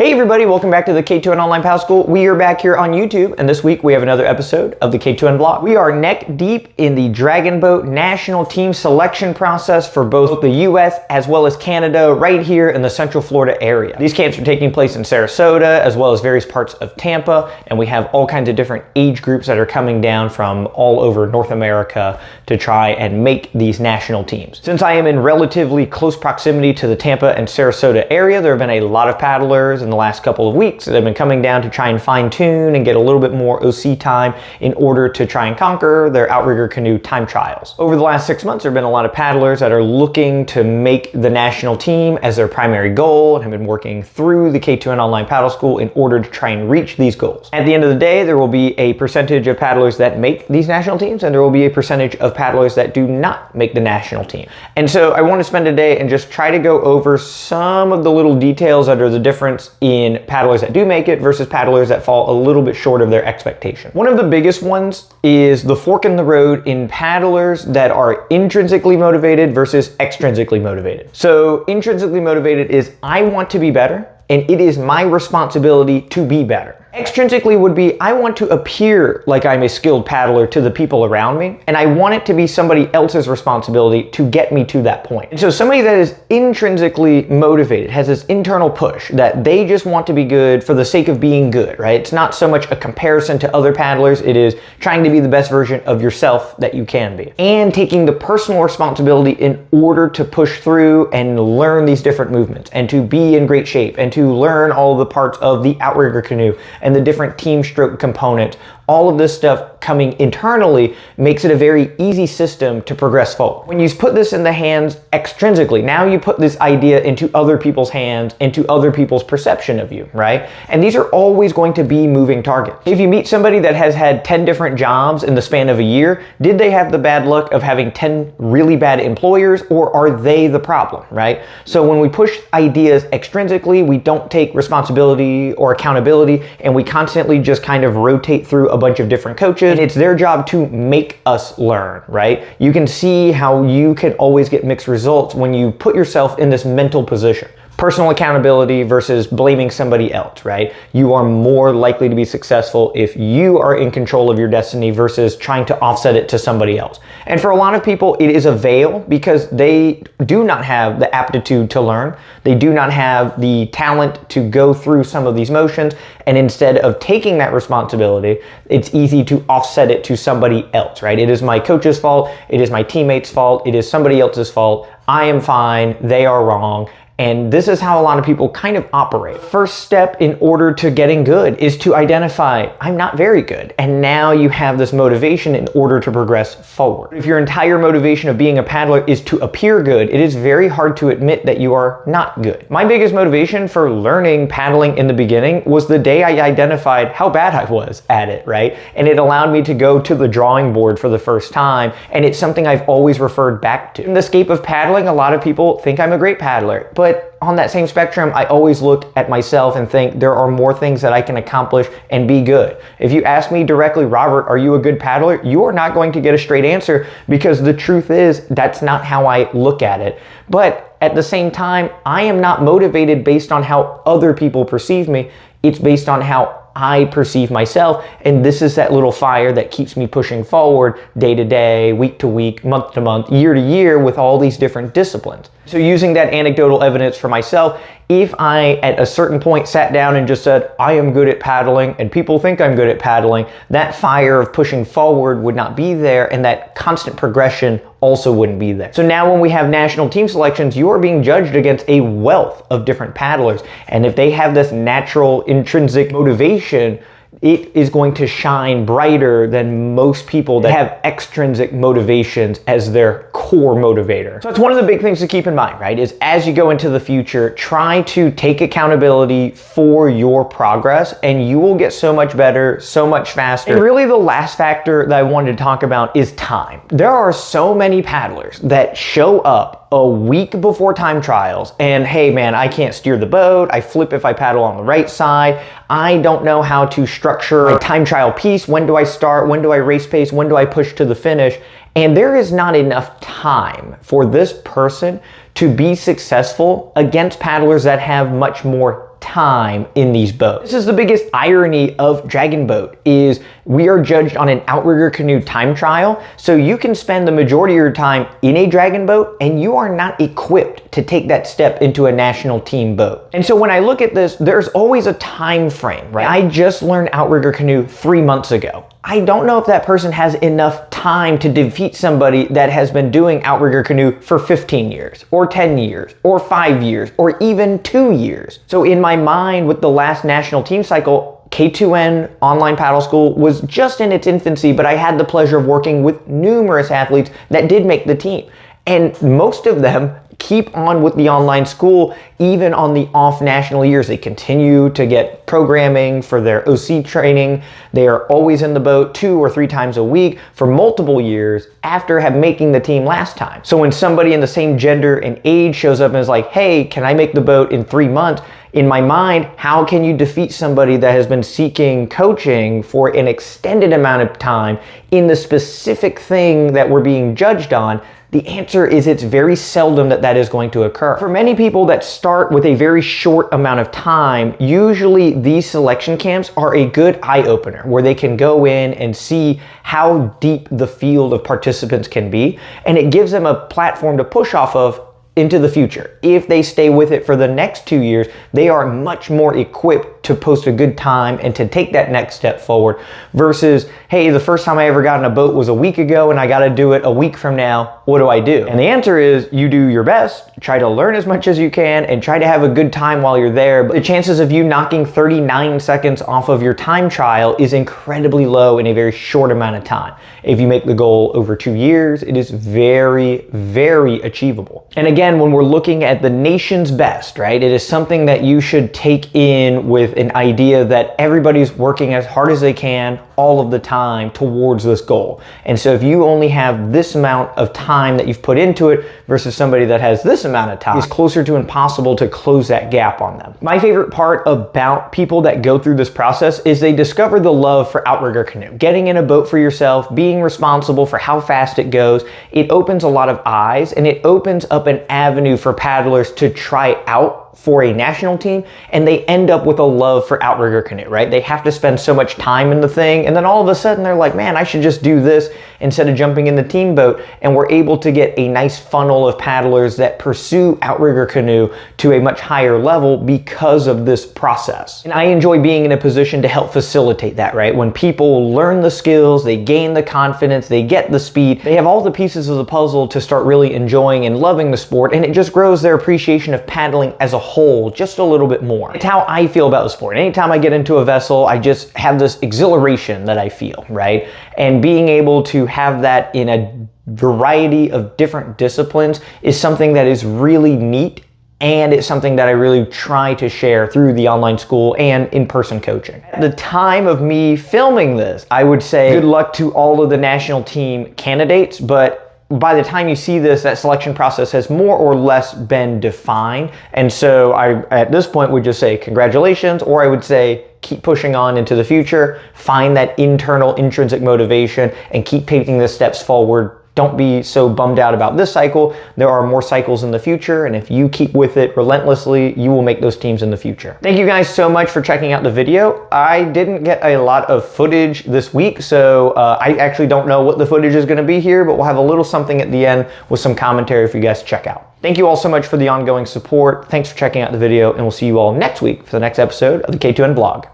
Hey everybody, welcome back to the K2N Online Paddle School. We are back here on YouTube, and this week we have another episode of the K2N blog. We are neck deep in the Dragon Boat national team selection process for both the US as well as Canada right here in the Central Florida area. These camps are taking place in Sarasota as well as various parts of Tampa, and we have all kinds of different age groups that are coming down from all over North America to try and make these national teams. Since I am in relatively close proximity to the Tampa and Sarasota area, there have been a lot of paddlers in the last couple of weeks that have been coming down to try and fine tune and get a little bit more OC time in order to try and conquer their outrigger canoe time trials. Over the last 6 months, there have been a lot of paddlers that are looking to make the national team as their primary goal and have been working through the K2N Online Paddle School in order to try and reach these goals. At the end of the day, there will be a percentage of paddlers that make these national teams, and there will be a percentage of paddlers that do not make the national team. And so I want to spend a day and just try to go over some of the little details that are the difference in paddlers that do make it versus paddlers that fall a little bit short of their expectation. One of the biggest ones is the fork in the road in paddlers that are intrinsically motivated versus extrinsically motivated. So intrinsically motivated is I want to be better, and it is my responsibility to be better. Extrinsically would be I want to appear like I'm a skilled paddler to the people around me, and I want it to be somebody else's responsibility to get me to that point. And so somebody that is intrinsically motivated has this internal push that they just want to be good for the sake of being good, right? It's not so much a comparison to other paddlers, it is trying to be the best version of yourself that you can be. And taking the personal responsibility in order to push through and learn these different movements and to be in great shape and to learn all the parts of the outrigger canoe and the different team stroke components. All of this stuff coming internally makes it a very easy system to progress forward. When you put this in the hands extrinsically, now you put this idea into other people's hands, into other people's perception of you, right? And these are always going to be moving targets. If you meet somebody that has had 10 different jobs in the span of a year, did they have the bad luck of having 10 really bad employers, or are they the problem, right? So when we push ideas extrinsically, we don't take responsibility or accountability, and we constantly just kind of rotate through a bunch of different coaches, and it's their job to make us learn, right? You can see how you can always get mixed results when you put yourself in this mental position. Personal accountability versus blaming somebody else, right? You are more likely to be successful if you are in control of your destiny versus trying to offset it to somebody else. And for a lot of people, it is a veil because they do not have the aptitude to learn. They do not have the talent to go through some of these motions. And instead of taking that responsibility, it's easy to offset it to somebody else, right? It is my coach's fault. It is my teammate's fault. It is somebody else's fault. I am fine. They are wrong. And this is how a lot of people kind of operate. First step in order to getting good is to identify, I'm not very good. And now you have this motivation in order to progress forward. If your entire motivation of being a paddler is to appear good, it is very hard to admit that you are not good. My biggest motivation for learning paddling in the beginning was the day I identified how bad I was at it, right? And it allowed me to go to the drawing board for the first time. And it's something I've always referred back to. In the scape of paddling, a lot of people think I'm a great paddler, but on that same spectrum, I always look at myself and think there are more things that I can accomplish and be good. If you ask me directly, Robert, are you a good paddler? You are not going to get a straight answer because the truth is that's not how I look at it. But at the same time, I am not motivated based on how other people perceive me. It's based on how I perceive myself, and this is that little fire that keeps me pushing forward day to day, week to week, month to month, year to year with all these different disciplines. So using that anecdotal evidence for myself, if I at a certain point sat down and just said, I am good at paddling and people think I'm good at paddling, that fire of pushing forward would not be there, and that constant progression also wouldn't be there. So now when we have national team selections, you are being judged against a wealth of different paddlers. And if they have this natural intrinsic motivation, it is going to shine brighter than most people that have extrinsic motivations as their core motivator. So it's one of the big things to keep in mind, right? Is as you go into the future, try to take accountability for your progress, and you will get so much better, so much faster. And really the last factor that I wanted to talk about is time. There are so many paddlers that show up a week before time trials and, hey man, I can't steer the boat, I flip if I paddle on the right side, I don't know how to structure a time trial piece, when do I start, when do I race pace, when do I push to the finish? And there is not enough time for this person to be successful against paddlers that have much more time in these boats. This is the biggest irony of Dragon Boat, is we are judged on an outrigger canoe time trial, so you can spend the majority of your time in a Dragon Boat and you are not equipped to take that step into a national team boat. And so when I look at this, there's always a time frame, right? I just learned outrigger canoe 3 months ago. I don't know if that person has enough time to defeat somebody that has been doing outrigger canoe for 15 years, or 10 years, or 5 years, or even 2 years. So in my mind, with the last national team cycle, K2N online paddle school was just in its infancy, but I had the pleasure of working with numerous athletes that did make the team. And most of them keep on with the online school even on the off national years. They continue to get programming for their OC training. They are always in the boat 2 or 3 times a week for multiple years after making the team last time. So when somebody in the same gender and age shows up and is like, hey, can I make the boat in 3 months? In my mind, how can you defeat somebody that has been seeking coaching for an extended amount of time in the specific thing that we're being judged on? The answer is it's very seldom that that is going to occur. For many people that start with a very short amount of time, usually these selection camps are a good eye-opener where they can go in and see how deep the field of participants can be, and it gives them a platform to push off of into the future. If they stay with it for the next 2 years, they are much more equipped to post a good time and to take that next step forward versus, hey, the first time I ever got in a boat was a week ago and I got to do it a week from now. What do I do? And the answer is you do your best, try to learn as much as you can and try to have a good time while you're there. But the chances of you knocking 39 seconds off of your time trial is incredibly low in a very short amount of time. If you make the goal over 2 years, it is very, very achievable. And again, when we're looking at the nation's best, right, it is something that you should take in with an idea that everybody's working as hard as they can all of the time towards this goal. And so if you only have this amount of time that you've put into it versus somebody that has this amount of time, it's closer to impossible to close that gap on them. My favorite part about people that go through this process is they discover the love for outrigger canoe. Getting in a boat for yourself, being responsible for how fast it goes, it opens a lot of eyes and it opens up an avenue for paddlers to try out for a national team, and they end up with a love for outrigger canoe, right? They have to spend so much time in the thing, and then all of a sudden they're like, man, I should just do this instead of jumping in the team boat, and we're able to get a nice funnel of paddlers that pursue outrigger canoe to a much higher level because of this process. And I enjoy being in a position to help facilitate that, right? When people learn the skills, they gain the confidence, they get the speed, they have all the pieces of the puzzle to start really enjoying and loving the sport, and it just grows their appreciation of paddling as a whole just a little bit more. It's how I feel about the sport. Anytime I get into a vessel, I just have this exhilaration that I feel, right? And being able to have that in a variety of different disciplines is something that is really neat, and it's something that I really try to share through the online school and in-person coaching. At the time of me filming this, I would say good luck to all of the national team candidates, but by the time you see this, that selection process has more or less been defined. And so I, at this point, would just say congratulations, or I would say keep pushing on into the future, find that internal intrinsic motivation, and keep taking the steps forward. Don't be so bummed out about this cycle. There are more cycles in the future, and if you keep with it relentlessly, you will make those teams in the future. Thank you guys so much for checking out the video. I didn't get a lot of footage this week, so I actually don't know what the footage is going to be here, but we'll have a little something at the end with some commentary for you guys to check out. Thank you all so much for the ongoing support. Thanks for checking out the video, and we'll see you all next week for the next episode of the K2N vlog.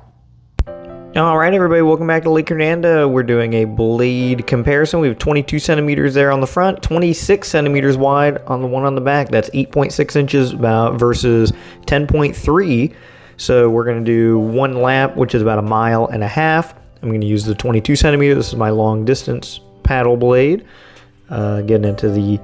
All right, everybody, welcome back to Lake Hernando. We're doing a blade comparison. We have 22 centimeters there on the front, 26 centimeters wide on the one on the back. That's 8.6 inches versus 10.3. So we're going to do one lap, which is about 1.5 miles. I'm going to use the 22 centimeters. This is my long distance paddle blade. Getting into the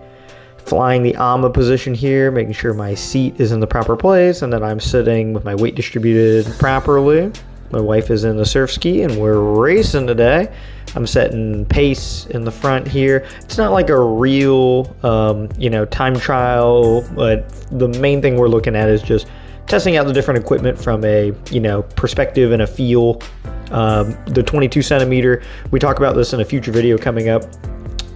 flying the AMA position here, making sure my seat is in the proper place, and then I'm sitting with my weight distributed properly. My wife is in the surf ski and we're racing today. I'm setting pace in the front here. It's not like a real, time trial, but the main thing we're looking at is just testing out the different equipment from a, perspective and a feel. The 22 centimeter, we talk about this in a future video coming up.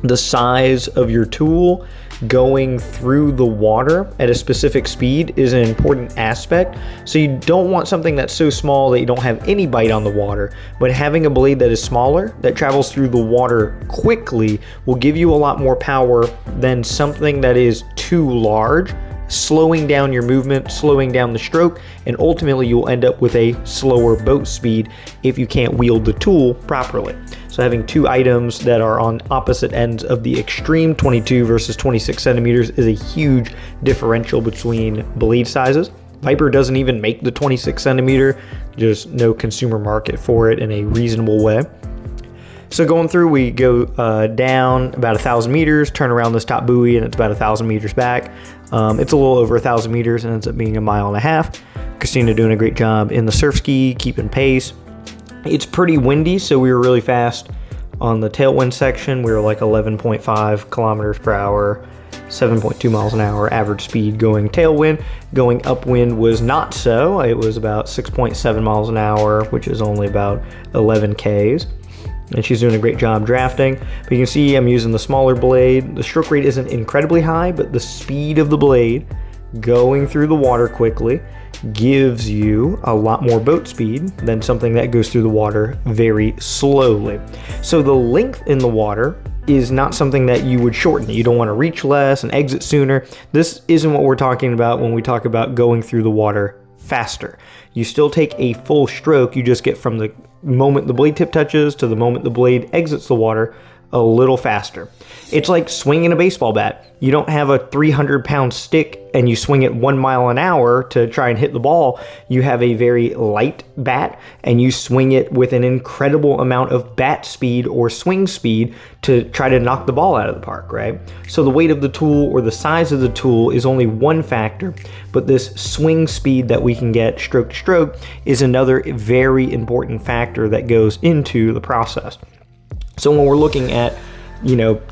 The size of your tool going through the water at a specific speed is an important aspect. So you don't want something that's so small that you don't have any bite on the water, but having a blade that is smaller, that travels through the water quickly, will give you a lot more power than something that is too large, slowing down your movement, slowing down the stroke, and ultimately you'll end up with a slower boat speed if you can't wield the tool properly. So having two items that are on opposite ends of the extreme, 22 versus 26 centimeters, is a huge differential between blade sizes. Viper doesn't even make the 26 centimeter, just no consumer market for it in a reasonable way. So going through, we go down about 1,000 meters, turn around this top buoy, and it's about 1,000 meters back. It's a little over 1,000 meters and ends up being 1.5 miles. Christina doing a great job in the surf ski, keeping pace. It's pretty windy, so we were really fast on the tailwind section. We were like 11.5 kilometers per hour, 7.2 miles an hour average speed going tailwind. Going upwind was not so. It was about 6.7 miles an hour, which is only about 11 Ks. And she's doing a great job drafting. But you can see I'm using the smaller blade. The stroke rate isn't incredibly high, but the speed of the blade going through the water quickly gives you a lot more boat speed than something that goes through the water very slowly. So the length in the water is not something that you would shorten. You don't want to reach less and exit sooner. This isn't what we're talking about when we talk about going through the water faster. You still take a full stroke, you just get from the moment the blade tip touches to the moment the blade exits the water a little faster. It's like swinging a baseball bat. You don't have a 300-pound stick and you swing it 1 mile an hour to try and hit the ball. You have a very light bat and you swing it with an incredible amount of bat speed or swing speed to try to knock the ball out of the park, right? So the weight of the tool or the size of the tool is only one factor, but this swing speed that we can get stroke to stroke is another very important factor that goes into the process. So when we're looking at,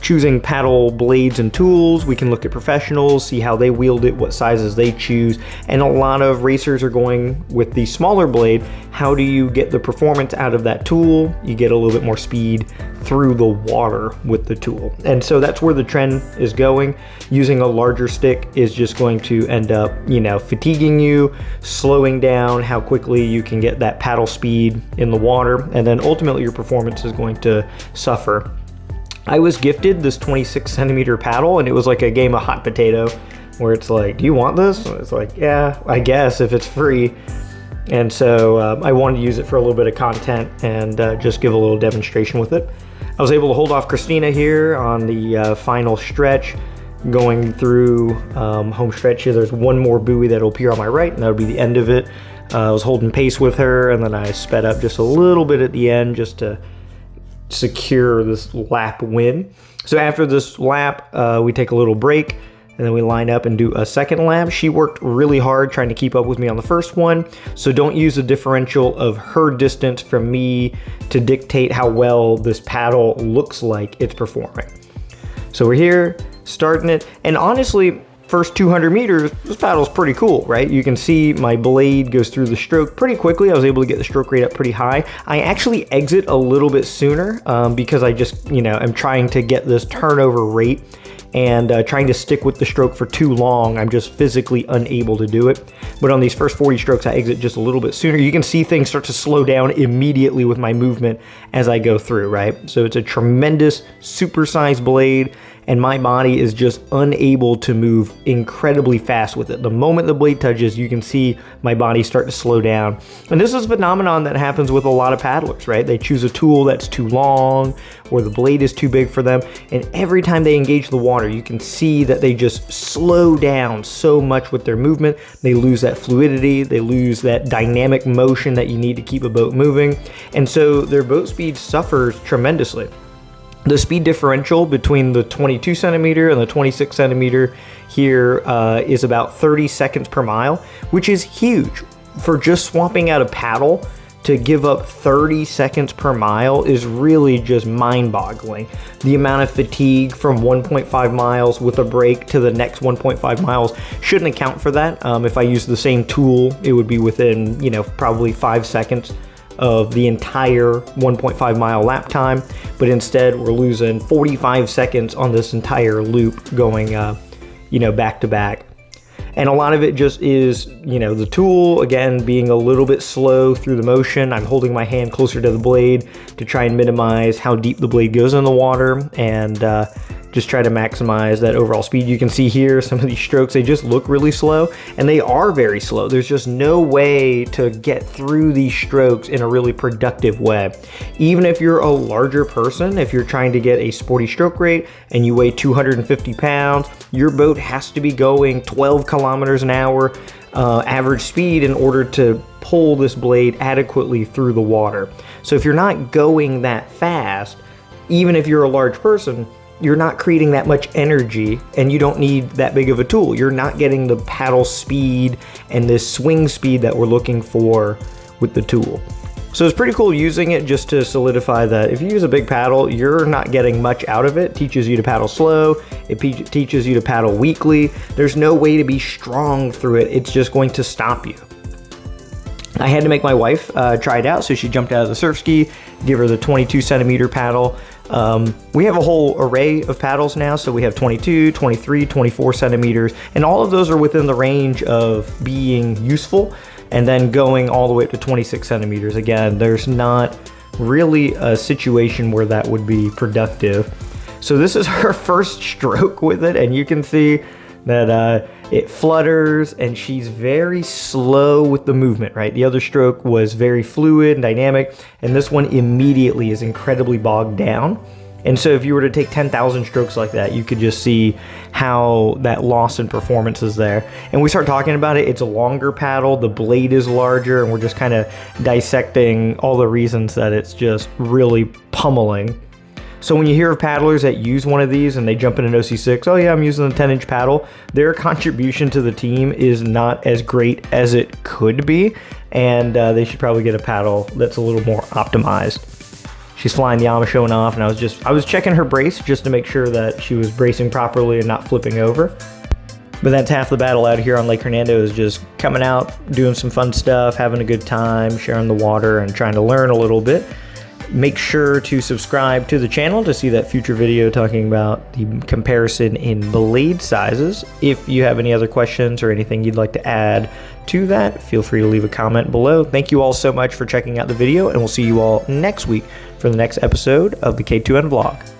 choosing paddle blades and tools, we can look at professionals, see how they wield it, what sizes they choose. And a lot of racers are going with the smaller blade. How do you get the performance out of that tool? You get a little bit more speed through the water with the tool. And so that's where the trend is going. Using a larger stick is just going to end up, fatiguing you, slowing down how quickly you can get that paddle speed in the water. And then ultimately your performance is going to suffer. I was gifted this 26 centimeter paddle and it was like a game of hot potato where it's like, do you want this? And it's like, yeah, I guess if it's free. And so I wanted to use it for a little bit of content and just give a little demonstration with it. I was able to hold off Christina here on the final stretch going through home stretch here. There's one more buoy that'll appear on my right and that'll be the end of it. I was holding pace with her and then I sped up just a little bit at the end just to secure this lap win. So after this lap, we take a little break and then we line up and do a second lap. She worked really hard trying to keep up with me on the first one. So don't use the differential of her distance from me to dictate how well this paddle looks like it's performing. So we're here, starting it. And honestly, first 200 meters, this paddle's pretty cool, right? You can see my blade goes through the stroke pretty quickly. I was able to get the stroke rate up pretty high. I actually exit a little bit sooner because I just, am trying to get this turnover rate and trying to stick with the stroke for too long. I'm just physically unable to do it. But on these first 40 strokes, I exit just a little bit sooner. You can see things start to slow down immediately with my movement as I go through, right? So it's a tremendous supersized blade and my body is just unable to move incredibly fast with it. The moment the blade touches, you can see my body start to slow down. And this is a phenomenon that happens with a lot of paddlers, right? They choose a tool that's too long or the blade is too big for them. And every time they engage the water, you can see that they just slow down so much with their movement. They lose that fluidity, they lose that dynamic motion that you need to keep a boat moving. And so their boat speed suffers tremendously. The speed differential between the 22 centimeter and the 26 centimeter here is about 30 seconds per mile, which is huge. For just swapping out a paddle, to give up 30 seconds per mile is really just mind-boggling. The amount of fatigue from 1.5 miles with a break to the next 1.5 miles shouldn't account for that. If I use the same tool, it would be within, probably 5 seconds of the entire 1.5 mile lap time, but instead we're losing 45 seconds on this entire loop going, you know, back to back. And a lot of it just is, you know, the tool, again, being a little bit slow through the motion. I'm holding my hand closer to the blade to try and minimize how deep the blade goes in the water, and just try to maximize that overall speed. You can see here some of these strokes, they just look really slow, and they are very slow. There's just no way to get through these strokes in a really productive way. Even if you're a larger person, if you're trying to get a sporty stroke rate and you weigh 250 pounds, your boat has to be going 12 kilometers an hour average speed in order to pull this blade adequately through the water. So if you're not going that fast, even if you're a large person, you're not creating that much energy, and you don't need that big of a tool. You're not getting the paddle speed and this swing speed that we're looking for with the tool. So it's pretty cool using it just to solidify that if you use a big paddle, you're not getting much out of it. It teaches you to paddle slow. It teaches you to paddle weakly. There's no way to be strong through it. It's just going to stop you. I had to make my wife try it out, so she jumped out of the surf ski, give her the 22 centimeter paddle. We have a whole array of paddles now, so we have 22, 23, 24 centimeters, and all of those are within the range of being useful, and then going all the way up to 26 centimeters. Again, there's not really a situation where that would be productive. So this is her first stroke with it, and you can see that it flutters, and she's very slow with the movement, right? The other stroke was very fluid and dynamic, and this one immediately is incredibly bogged down. And so if you were to take 10,000 strokes like that, you could just see how that loss in performance is there. And we start talking about it, it's a longer paddle, the blade is larger, and we're just kind of dissecting all the reasons that it's just really pummeling. So when you hear of paddlers that use one of these and they jump in an OC6, oh yeah, I'm using the 10-inch paddle, their contribution to the team is not as great as it could be, and they should probably get a paddle that's a little more optimized. She's flying the Yama showing off, and I was checking her brace just to make sure that she was bracing properly and not flipping over. But that's half the battle out here on Lake Hernando, is just coming out, doing some fun stuff, having a good time, sharing the water, and trying to learn a little bit. Make sure to subscribe to the channel to see that future video talking about the comparison in blade sizes. If you have any other questions or anything you'd like to add to that, feel free to leave a comment below. Thank you all so much for checking out the video, and we'll see you all next week for the next episode of the K2N vlog.